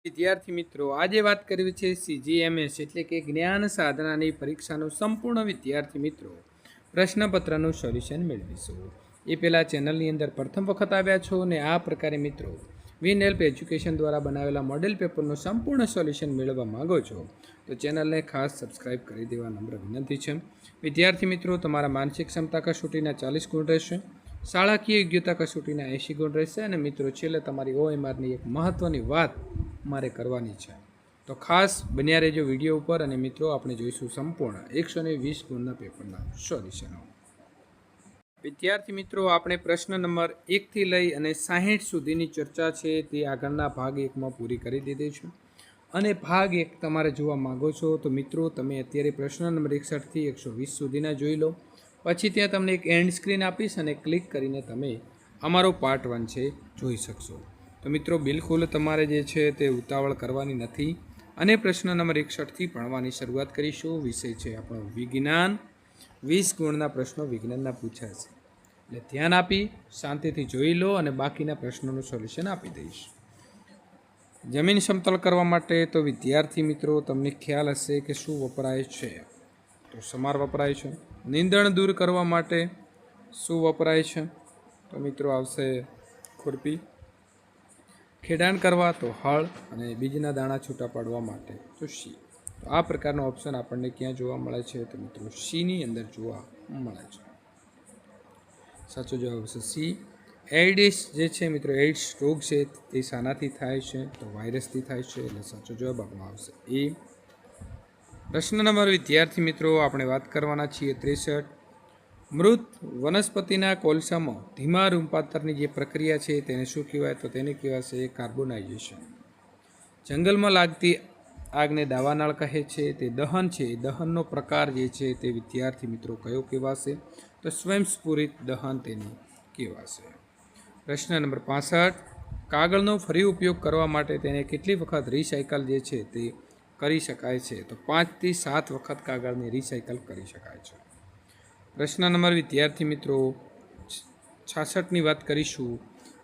વિદ્યાર્થી મિત્રો, આજે વાત કરવી છે CGMS એટલે કે જ્ઞાન સાધનાની પરીક્ષાનું સંપૂર્ણ વિદ્યાર્થી મિત્રો પ્રશ્નપત્રનું સોલ્યુશન મેળવીશું। એ પહેલાં ચેનલની અંદર પ્રથમ વખત આવ્યા છો ને આ પ્રકારે મિત્રો વિનહેલ્પ એજ્યુકેશન દ્વારા બનાવેલા મોડેલ પેપરનું સંપૂર્ણ સોલ્યુશન મેળવવા માંગો છો તો ચેનલને ખાસ સબસ્ક્રાઇબ કરી દેવા નમ્ર વિનંતી છે। વિદ્યાર્થી મિત્રો, તમારા માનસિક ક્ષમતા કસોટીના 40 ગુણ રહેશે, શાળાકીય યોગ્યતા કસોટીના 80 ગુણ રહેશે અને મિત્રો છેલ્લે તમારી OMRની એક મહત્ત્વની વાત મારે કરવાની છે, તો ખાસ બન્યા રહેજો વિડીયો ઉપર અને મિત્રો આપણે જોઈશું સંપૂર્ણ 120 ગુણના પેપરના સોલ્યુશનો। વિદ્યાર્થી મિત્રો, આપણે પ્રશ્ન નંબર 1 થી લઈ અને 60 સુધીની ચર્ચા છે તે આગળના ભાગ 1માં પૂરી કરી દીધી છે અને ભાગ 1 તમારે જોવા માંગો છો તો મિત્રો તમે અત્યારે પ્રશ્ન નંબર 61 થી 120 સુધીના જોઈ લો, પછી ત્યાં તમને એક એન્ડ સ્ક્રીન આપીશ અને ક્લિક કરીને તમે અમારો પાર્ટ 1 છે જોઈ શકશો। તો મિત્રો બિલકુલ તમારે જે છે તે ઉતાવળ કરવાની નથી અને પ્રશ્ન નંબર 61 થી ભણવાની શરૂઆત કરીશું। વિષય છે આપણો વિજ્ઞાન, 20 ગુણના પ્રશ્નો વિજ્ઞાનના પૂછાશે એટલે ધ્યાન આપી શાંતિથી જોઈ લો અને બાકીના પ્રશ્નોનું સોલ્યુશન આપી દઈશ। જમીન સમતલ કરવા માટે તો વિદ્યાર્થી મિત્રો તમને ખ્યાલ હશે કે શું વપરાય છે, તો સમાર વપરાય છે। નીંદણ દૂર કરવા માટે શું વપરાય છે, તો મિત્રો આવશે ખુરપી। ખેડાણ કરવા તો હળ અને બીજના દાણા છૂટા પાડવા માટે તો સી। તો આ પ્રકારનો ઓપ્શન આપણને ક્યાં જોવા મળે છે, તો મિત્રો સીની અંદર જોવા મળે છે। સાચો જવાબ આવશે સી। એઇડ્સ જે છે મિત્રો, એઇડ્સ રોગ છે તે શાનાથી થાય છે, તો વાયરસથી થાય છે એટલે સાચો જવાબ આપણો આવશે એ। પ્રશ્ન નંબર વિદ્યાર્થી મિત્રો આપણે વાત કરવાના છીએ 63। મૃત વનસ્પતિના કોલસામાં ધીમા રૂપાંતરની જે પ્રક્રિયા છે તેને શું કહેવાય, તો તેને કહેવાશે કાર્બોનાઇઝેશન। જંગલમાં લાગતી આગને દાવાનળ કહે છે, તે દહન છે, દહનનો પ્રકાર જે છે તે વિદ્યાર્થી મિત્રો કયો કહેવાશે, તો સ્વયંસ્ફુરિત દહન તેને કહેવાશે। પ્રશ્ન નંબર 65। કાગળનો ફરી ઉપયોગ કરવા માટે તેને કેટલી વખત રિસાયકલ જે છે તે કરી શકાય છે, તો 5 થી 7 વખત કાગળને રિસાયકલ કરી શકાય છે। પ્રશ્ન નંબર વિદ્યાર્થી મિત્રો 66ની વાત કરીશું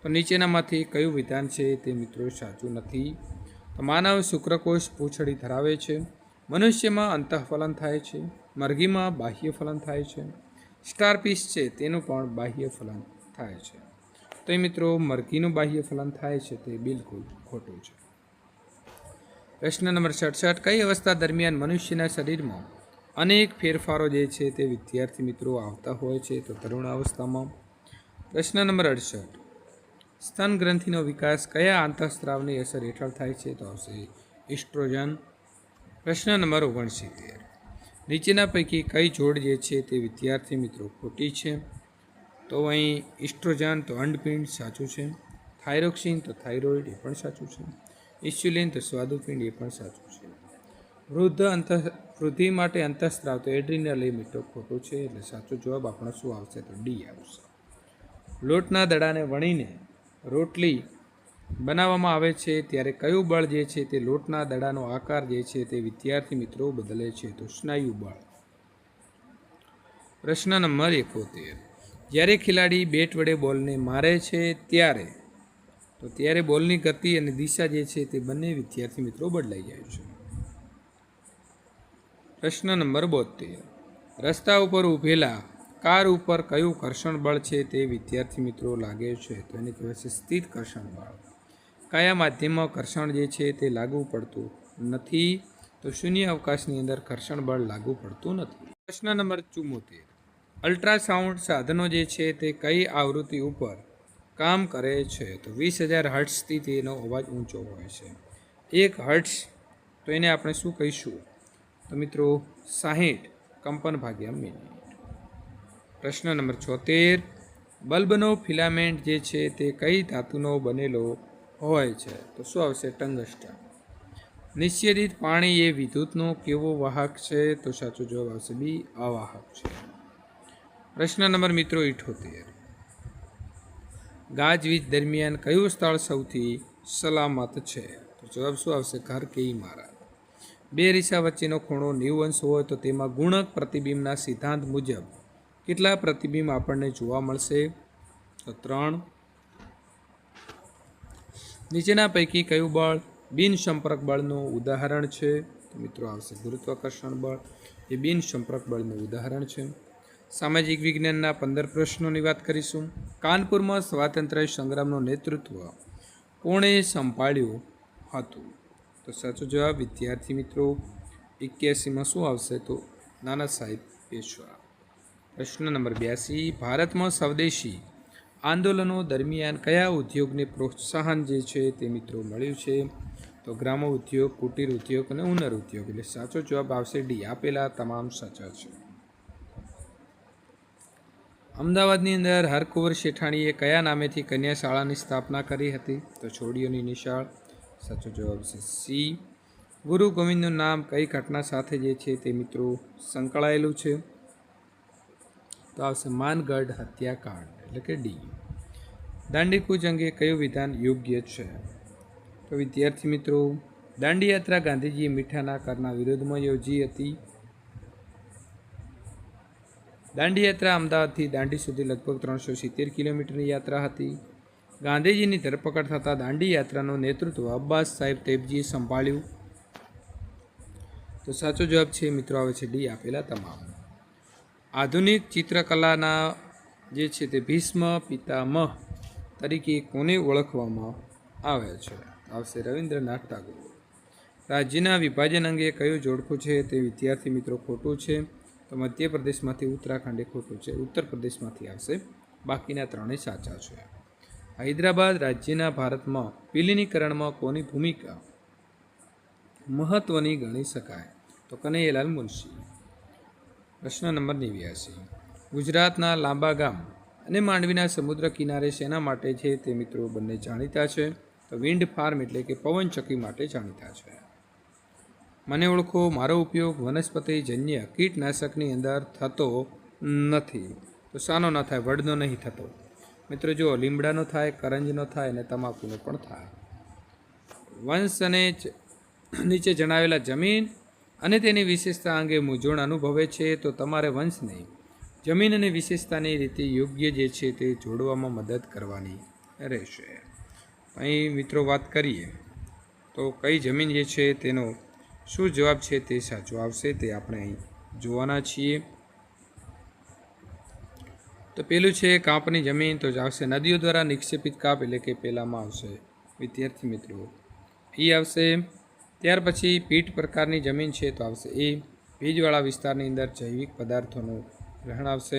તો નીચેનામાંથી કયું વિધાન છે તે મિત્રો સાચું નથી, તો માનવ શુક્રકોષ પૂંછડી ધરાવે છે, મનુષ્યમાં અંતઃફલન થાય છે, મરઘીમાં બાહ્ય ફલન થાય છે, સ્ટારફિશ છે તેનું પણ બાહ્ય ફલન થાય છે, તો મિત્રો મરઘીનું બાહ્ય ફલન થાય છે તે બિલકુલ ખોટું છે। પ્રશ્ન નંબર 67। કઈ અવસ્થા દરમિયાન મનુષ્યના શરીરમાં અનેક ફેરફારો જે છે તે વિદ્યાર્થી મિત્રો આવતા હોય છે, તો તરુણ અવસ્થામાં। પ્રશ્ન નંબર 68। સ્તન ગ્રંથિનો વિકાસ કયા આંતરસ્ત્રાવની અસર હેઠળ થાય છે, તો આવશે ઇસ્ટ્રોજન। પ્રશ્ન નંબર 69। નીચેના પૈકી કઈ જોડ જે છે તે વિદ્યાર્થી મિત્રો ખોટી છે, તો અહીં ઇસ્ટ્રોજન તો અંડપિંડ સાચું છે, થાઇરોક્સિન તો થાઇરોઇડ એ પણ સાચું છે, ઇન્સ્યુલિન તો સ્વાદુપિંડ એ પણ સાચું છે, વૃદ્ધિ માટે અંતઃસ્ત્રાવ તો એડ્રિનલ એ મિત્રો ખોટું છે એટલે સાચો જવાબ આપણો શું આવશે, તો ડી આવશે। લોટના દડાને વણીને રોટલી બનાવવામાં આવે છે ત્યારે કયું બળ જે છે તે લોટના દડાનો આકાર જે છે તે વિદ્યાર્થી મિત્રો બદલે છે, તો સ્નાયુ બળ। પ્રશ્ન નંબર 71। જ્યારે ખેલાડી બેટ વડે બોલને મારે છે ત્યારે બોલની ગતિ અને દિશા જે છે તે બંને વિદ્યાર્થી મિત્રો બદલાઈ જાય છે। પ્રશ્ન નંબર 72। રસ્તા ઉપર ઊભેલા કાર ઉપર કયું ઘર્ષણ બળ છે તે વિદ્યાર્થી મિત્રો લાગે છે, તો એને કહેવાય છે સ્થિત ઘર્ષણ બળ। કયા માધ્યમમાં ઘર્ષણ જે છે તે લાગુ પડતું નથી, તો શૂન્ય અવકાશની અંદર ઘર્ષણ બળ લાગુ પડતું નથી। પ્રશ્ન નંબર 74। અલ્ટ્રાસાઉન્ડ સાધનો જે છે તે કઈ આવૃત્તિ ઉપર કામ કરે છે, તો 20,000 હર્ટ્ઝથી તેનો અવાજ ઊંચો હોય છે। 1 હર્ટ્ઝ તો એને આપણે શું કહીશું, તો મિત્રો 60 કંપન ભાગ્યા મિનિટ। પ્રશ્ન નંબર 76। બલ્બનો ફિલામેન્ટ જે છે તે કઈ ધાતુનો બનેલો હોય છે, તો શું આવશે, ટંગસ્ટન। નિશ્ચેદિત પાણી એ વિદ્યુતનો કેવો વાહક છે, તો સાચો જવાબ આવશે બી, અવાહક છે। પ્રશ્ન નંબર મિત્રો 78। ગાજવીજ દરમિયાન કયું સ્થળ સૌથી સલામત છે, તો જવાબ શું આવશે, ઘર કે ઇમારત। બે રેખા વચ્ચેનો ખૂણો 90 અંશ હોય તો તેમાં ગુણક પ્રતિબિંબના સિદ્ધાંત મુજબ કેટલા પ્રતિબિંબ આપણને જોવા મળશે, તો 3। નીચેના પૈકી કયું બળ બિન સંપર્ક બળનું ઉદાહરણ છે? તો મિત્રો આવશે ગુરુત્વાકર્ષણ બળ. એ બિન સંપર્ક બળનું ઉદાહરણ છે. સામાજિક વિજ્ઞાનના 15 પ્રશ્નોની વાત કરીશું. કાનપુરમાં સ્વાતંત્ર્ય સંગ્રામનું નેતૃત્વ કોણે સંભાળ્યું હતું? તો સાચો જવાબ વિદ્યાર્થી મિત્રો 81માં શું આવશે? તો નાના સાહેબ પેશવા. પ્રશ્ન નંબર 82, ભારતમાં સ્વદેશી આંદોલનો દરમિયાન કયા ઉદ્યોગને પ્રોત્સાહન જે છે તે મિત્રો મળ્યું છે? તો ગ્રામ ઉદ્યોગ, કુટીર ઉદ્યોગ અને ઉનર ઉદ્યોગ. એટલે સાચો જવાબ આવશે ડી. આપેલા તમામ સાચા છે. અમદાવાદની અંદર હરકુંવર શેઠાણીએ કયા નામેથી કન્યા શાળાની સ્થાપના કરી હતી? તો છોડીઓની નિશાળ. સાચો જવાબ છે સી. ગુરુ ગોવિંદનું નામ કઈ ઘટના સાથે જે છે તે મિત્રો સંકળાયેલું છે? તો આવશે માનગઢ હત્યાકાંડ, એટલે કે ડી. દાંડીકૂચ અંગે કયું વિધાન યોગ્ય છે? તો વિદ્યાર્થી મિત્રો દાંડી યાત્રા ગાંધીજીએ મીઠાના કરના વિરોધમાં યોજી હતી. દાંડી યાત્રા અમદાવાદથી દાંડી સુધી લગભગ 370 કિલોમીટરની યાત્રા હતી. ગાંધીજીની ધરપકડ થતાં દાંડી યાત્રાનું નેતૃત્વ અબ્બાસ સાહેબ તેબજીએ સંભાળ્યું. તો સાચો જવાબ છે મિત્રો આવે છે ડી. આપેલા તમામ. આધુનિક ચિત્રકલાના જે છે તે ભીષ્મ પિતામહ તરીકે કોને ઓળખવામાં આવે છે? આવશે રવિન્દ્રનાથ ટાગોર. રાજ્યના વિભાજન અંગે કયું જોડકું છે તે વિદ્યાર્થી મિત્રો ખોટું છે? તો મધ્યપ્રદેશમાંથી ઉત્તરાખંડ એ ખોટું છે. ઉત્તર પ્રદેશમાંથી આવશે. બાકીના ત્રણેય સાચા છે. હૈદરાબાદ રાજ્યના ભારતમાં વિલીનીકરણમાં કોની ભૂમિકા મહત્વની ગણી શકાય? તો કનૈયાલાલ મુનશી. પ્રશ્ન નંબર 89, ગુજરાતના લાંબા ગામ અને માંડવીના સમુદ્ર કિનારે શેના માટે છે તે મિત્રો બંને જાણીતા છે? તો વિન્ડ ફાર્મ એટલે કે પવનચક્કી માટે જાણીતા છે. મને ઓળખો, મારો ઉપયોગ વનસ્પતિજન્ય કીટનાશકની અંદર થતો નથી. તો શાનો ન થાય? વડનો નહીં થતો. મિત્રો જો લીમડાનો થાય, કરંજનો થાય અને તમાકુનો પણ થાય. વંશ અને નીચે જણાવેલા જમીન અને તેની વિશેષતા અંગે મૂંઝવણ અનુભવે છે તો તમારે વંશને જમીન અને વિશેષતાની રીતે યોગ્ય જે છે તે જોડવામાં મદદ કરવાની રહેશે. અહીં મિત્રો વાત કરીએ તો કઈ જમીન જે છે તેનો શું જવાબ છે તે સાચો આવશે તે આપણે અહીં જોવાના છીએ. તો પેલું છે કાપની જમીન. તો આવશે નદીઓ દ્વારા નિક્ષેપિત કાપ, એટલે કે પહેલામાં આવશે વિદ્યાર્થી મિત્રો એ આવશે. ત્યાર પછી પીઠ પ્રકારની જમીન છે તો આવશે એ. ભેજવાળા વિસ્તારની અંદર જૈવિક પદાર્થોનું ગ્રહણ આવશે.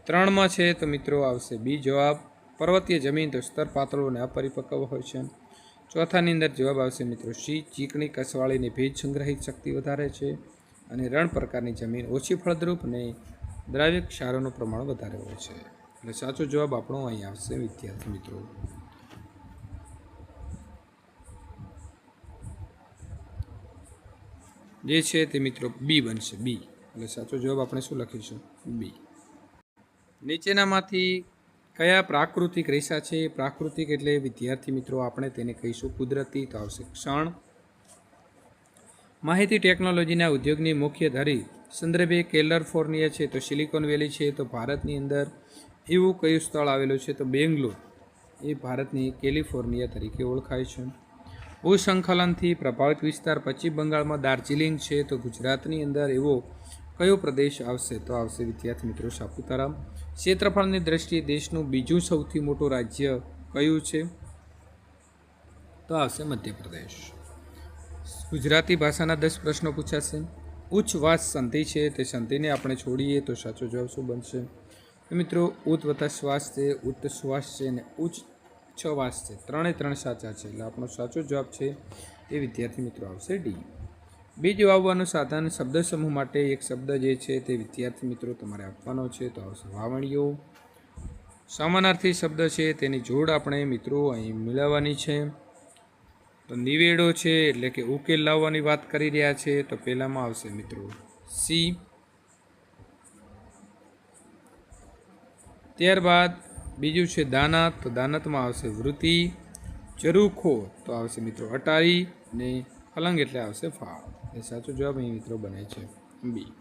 3માં છે તો મિત્રો આવશે બી જવાબ. પર્વતીય જમીન તો સ્તર પાતળો અને અપરિપક્વ હોય છે. 4થાની અંદર જવાબ આવશે મિત્રો સી. ચીકણી કસવાળીને ભેજ સંગ્રહિત શક્તિ વધારે છે. અને રણ પ્રકારની જમીન ઓછી ફળદ્રુપ અને દ્રાવ્ય ક્ષારોનું પ્રમાણ વધારે હોય છે. એટલે સાચો જવાબ આપણો અહીં આવશે વિદ્યાર્થી મિત્રો. જે છે તે મિત્રો બી બનશે, બી. એટલે સાચો જવાબ આપણે શું લખીશું? બી. નીચેનામાંથી કયા પ્રાકૃતિક રેસા છે? પ્રાકૃતિક એટલે વિદ્યાર્થી મિત્રો આપણે તેને કહીશું કુદરતી. તો આવશે ક્ષણ. માહિતી ટેકનોલોજીના ઉદ્યોગની મુખ્ય ધરી સંદર્ભે કેલિફોર્નિયા છે તો સિલિકોન વેલી છે. તો ભારતની અંદર એવું કયું સ્થળ આવેલું છે? તો બેંગ્લોર એ ભારતની કેલિફોર્નિયા તરીકે ઓળખાય છે. ભૂસંકલનથી પ્રભાવિત વિસ્તાર પશ્ચિમ બંગાળમાં દાર્જિલિંગ છે. તો ગુજરાતની અંદર એવો કયો પ્રદેશ આવશે? તો આવશે વિદ્યાર્થી મિત્રો સાપુતારા. ક્ષેત્રફળની દ્રષ્ટિએ દેશનું બીજું સૌથી મોટું રાજ્ય કયું છે? તો આવશે મધ્યપ્રદેશ. ગુજરાતી ભાષાના 10 પ્રશ્નો પૂછાશે. ઉચ્છવાસ સંધિ છે તે સંધિને આપણે છોડીએ તો સાચો જવાબ શું બનશે? તો મિત્રો ઉત વત્તા શ્વાસ છે, ઉત્ત શ્વાસ છે અને ઉચ્છવાસ છે. 3 સાચા છે. એટલે આપણો સાચો જવાબ છે તે વિદ્યાર્થી મિત્રો આવશે ડી. બીજ વાવવાનું સાધન શબ્દ સમૂહ માટે એક શબ્દ જે છે તે વિદ્યાર્થી મિત્રો તમારે આપવાનો છે તો આવશે વાવણીઓ. સમાનાર્થી શબ્દ છે તેની જોડ આપણે મિત્રો અહીં મેળવવાની છે. તો નિવેડો છે એટલે કે ઉકેલ લાવવાની વાત કરી રહ્યા છે તો પહેલામાં આવશે મિત્રો સી. ત્યારબાદ બીજું છે દાનત. તો દાનતમાં આવશે વૃત્તિ. ઝરૂખો તો આવશે મિત્રો અટારી ને અલંગ એટલે આવશે ફાળ. એ સાચો જવાબ અહીં મિત્રો બને છે બી.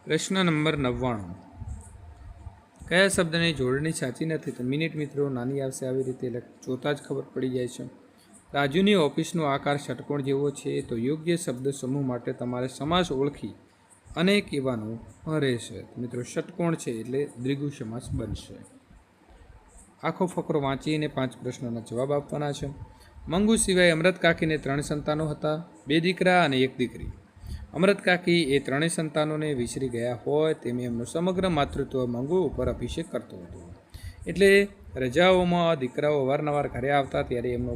પ્રશ્ન નંબર 99, કયા શબ્દની જોડણી સાચી નથી? તો મિનિટ મિત્રો નાની આવશે આવી રીતે, એટલે જોતાં જ ખબર પડી જાય છે. રાજુની ઓફિસનો આકાર ષટકોણ જેવો છે, તો યોગ્ય શબ્દ સમૂહ માટે તમારે સમાસ ઓળખી અને કહેવાનું રહેશે. મિત્રો ષટકોણ છે એટલે દ્વિગુ સમાસ બનશે. આખો ફકરો વાંચીને 5 પ્રશ્નોના જવાબ આપવાના છે. મંગુ સિવાય અમરત કાકીને 3 સંતાનો હતા, 2 દીકરા અને 1 દીકરી. અમરત કાકી એ 3 સંતાનોને વિસરી ગયા હોય તેમ એમનું સમગ્ર માતૃત્વ મંગુ ઉપર અભિષેક કરતો હતો. એટલે રજાઓમાં દીકરાઓ અવારનવાર ઘરે આવતા ત્યારે એમનો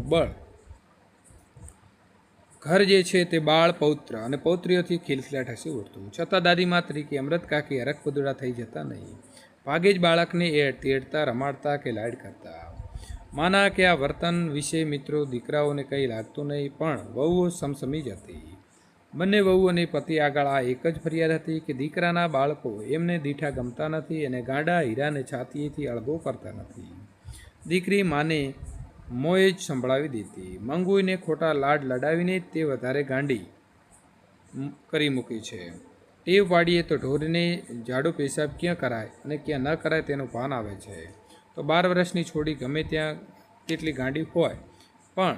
ઘર જે છે તે બાળ પૌત્ર અને પૌત્રીઓથી ખિલખિલાટ હસી ઉઠતું. છતાં દાદીમા તરીકે અમરત કાકી હરખપદુડા થઈ જતા નહીં. ભાગે જ બાળકને એ તેડતા, રમાડતા કે લાડ કરતા. માના કે આ વર્તન વિશે મિત્રો દીકરાઓને કંઈ લાગતું નહીં, પણ વહુઓ સમસમી જતી. બંને વહુ અને પતિ આગળ આ એક જ ફરિયાદ હતી કે દીકરાના બાળકો એમને દીઠા ગમતા નથી અને ગાંડા હીરાને છાતીએથી અળગો કરતા નથી. દીકરી માને મોએ જ સંભળાવી દેતી. મંગુઈને ખોટા લાડ લડાવીને તે વધારે ગાંડી કરી મૂકી છે. ટેવ પાડીએ તો ઢોરને જાડો પેશાબ ક્યાં કરાય અને ક્યાં ન કરાય તેનું ભાન આવે છે. તો 12 વર્ષની છોડી ગમે ત્યાં કેટલી ગાંડી હોય, પણ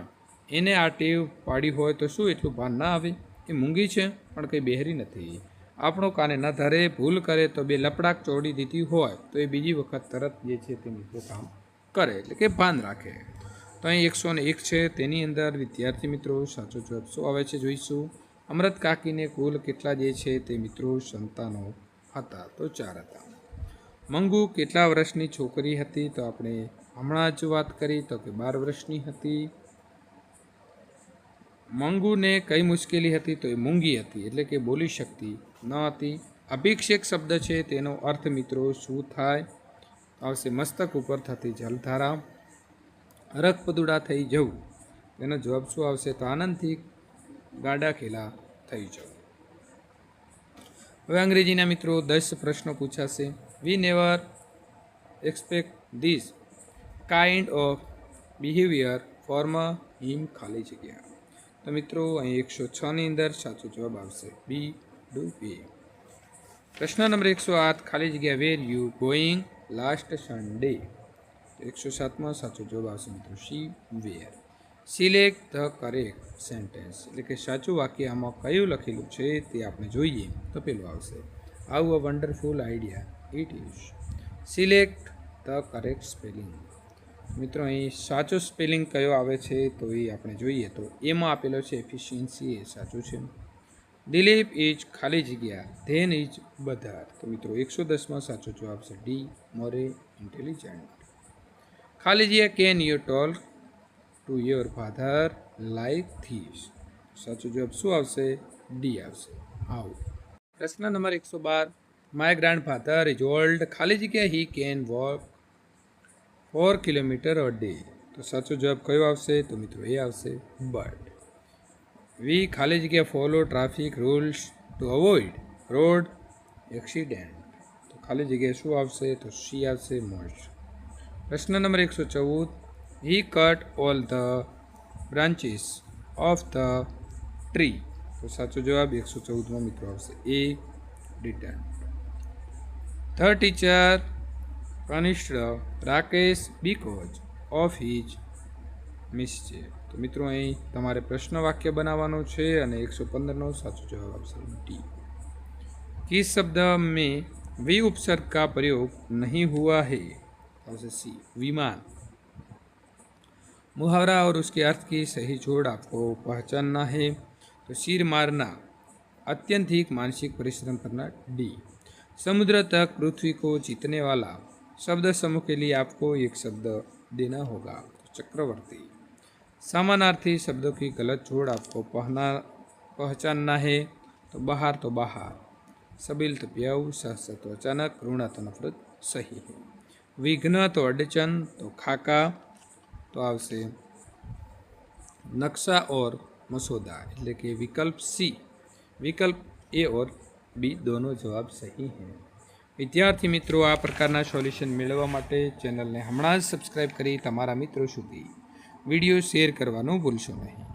એને આ ટેવ પાડી હોય તો શું એટલું ભાન ના આવે? એ મૂંગી છે પણ કંઈ બહેરી નથી. આપણો કાને ન ધરે, ભૂલ કરે તો 2 લપડાક ચોડી દીધી હોય તો એ બીજી વખત તરત જે છે તે મિત્રો કામ કરે, એટલે કે ભાન રાખે. તો અહીં 101 છે, તેની અંદર વિદ્યાર્થી મિત્રો સાચો જવાબ શું આવે છે જોઈશું. અમરત કાકીને કુલ કેટલા જે છે તે મિત્રો સંતાનો હતા? તો 4 હતા. મંગુ કેટલા વર્ષની છોકરી હતી? તો આપણે હમણાં જ વાત કરી તો કે 12 વર્ષની હતી. મંગુને કઈ મુશ્કેલી હતી? તો એ મૂંગી હતી, એટલે કે બોલી શકતી ન હતી. અભિષેક શબ્દ છે, તેનો અર્થ મિત્રો શું થાય? આવશે મસ્તક ઉપર થતી જલધારા. હરખપદુડા થઈ જવું, એનો જવાબ શું આવશે? તો આનંદથી ગાડા ખેલા થઈ જવું. હવે અંગ્રેજીના મિત્રો 10 પ્રશ્નો પૂછાશે. We never expect this kind of behaviour from him ખાલી જગ્યા. તો મિત્રો અહીં 106ની અંદર સાચો જવાબ આવશે બી ડુ વે. પ્રશ્ન નંબર 108 ખાલી જગ્યા where you going last Sunday. 107માં સાચો જવાબ આવશે મિત્રો C where. Select the correct sentence, એટલે કે સાચું વાક્ય આમાં કયું લખેલું છે તે આપણે જોઈએ. તો પેલું આવશે how a wonderful idea it is. Select the correct spelling. મિત્રો અહીં સાચો સ્પેલિંગ કયો આવે છે તો એ આપણે જોઈએ. તો એમાં આપેલો છે એફિશિયન્સી, એ સાચું છે. દિલીપ ઇઝ ખાલી જગ્યા ધેન ઇઝ બધા. તો મિત્રો 110માં સાચો જવાબ છે ડી મોરે ઇન્ટેલિજન્ટ. ખાલી જગ્યા can you talk to your father like this. સાચો જવાબ શું આવશે? ડી આવશે હાઉ. પ્રશ્ન number 112 my grandfather is old ખાલી જગ્યા he can walk 4 kilometre a day. તો સાચો જવાબ કયો આવશે? તો મિત્રો એ આવશે બટ. વી ખાલી જગ્યા follow traffic rules two avoid road accident. તો ખાલી જગ્યા શું આવશે? તો સી આવશે મોસ્ટ. પ્રશ્ન number 114 he cut all the branches of the tree. તો સાચો જવાબ 114માં મિત્રો આવશે એ ડિટન. The teacher punished Rakesh because of his mischief. તો મિત્રો અહીં તમારે પ્રશ્ન વાક્ય બનાવવાનો છે અને 115નો સાચો જવાબ આવશે ડી. किस शब्द में वी उपसर्ग का प्रयोग नहीं हुआ है? आवश्यक सी विमान. मुहावरा और उसके अर्थ की सही जोड़ आपको पहचानना है. तो सिर मारना, अत्यंतिक मानसिक परिश्रम करना डी. समुद्र तक पृथ्वी को जीतने वाला शब्द समूह के लिए आपको एक शब्द देना होगा. तो चक्रवर्ती. समानार्थी शब्दों की गलत जोड़ आपको पहचानना है. तो बाहर तो बाहर, सबील तो प्याऊ, सहसा तो अचानक, ऋणा तो नफरत सही है. विघ्न तो अड़चन, तो खाका. तो आवश्य नक्शा और मसौदा, એટલે કે વિકલ્પ સી. વિકલ્પ એ और બી दोनों જવાબ સહી है. વિદ્યાર્થી મિત્રો, આ પ્રકારના સોલ્યુશન મેળવવા માટે ચેનલને હમણાં જ સબસ્ક્રાઈબ કરી તમારા મિત્રો સુધી વિડીયો શેર કરવાનું ભૂલશો નહીં.